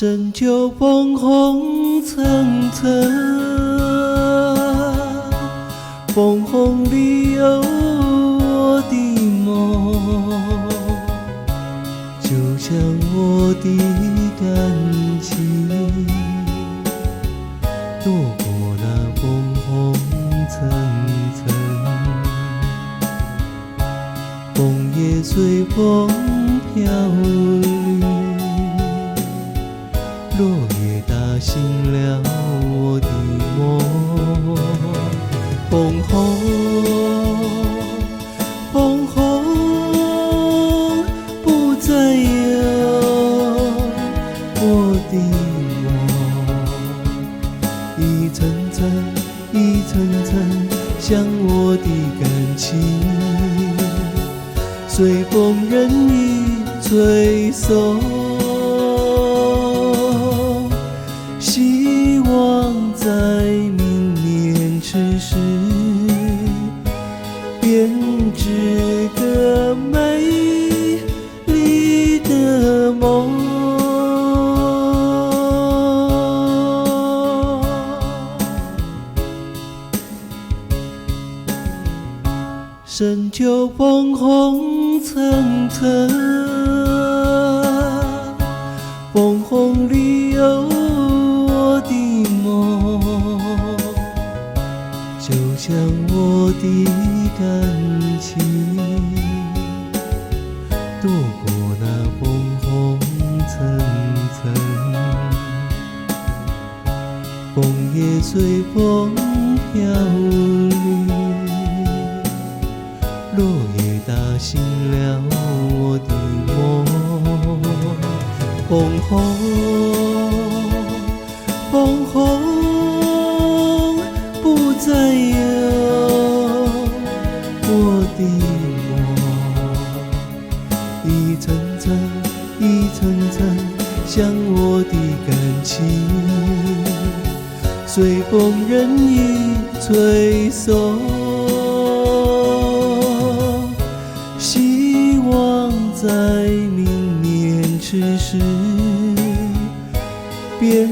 深秋枫红层层，枫红里有我的梦，就像我的感情，躲过那枫红层层，枫叶随风飘零，落叶打醒了我的梦。枫红，枫红，不再有我的梦，一层层，一层层，像我的感情，随风任意吹送。希望在明年此时，编织个美丽的梦。深秋枫红层层，枫红里有我的梦，就像我的感情，躲过那枫红层层，枫叶随风飘零，落叶打醒了我的梦。枫红，枫红，不再有我的梦，一层层，一层层，像我的感情，随风任意吹送。希望在明年此时，编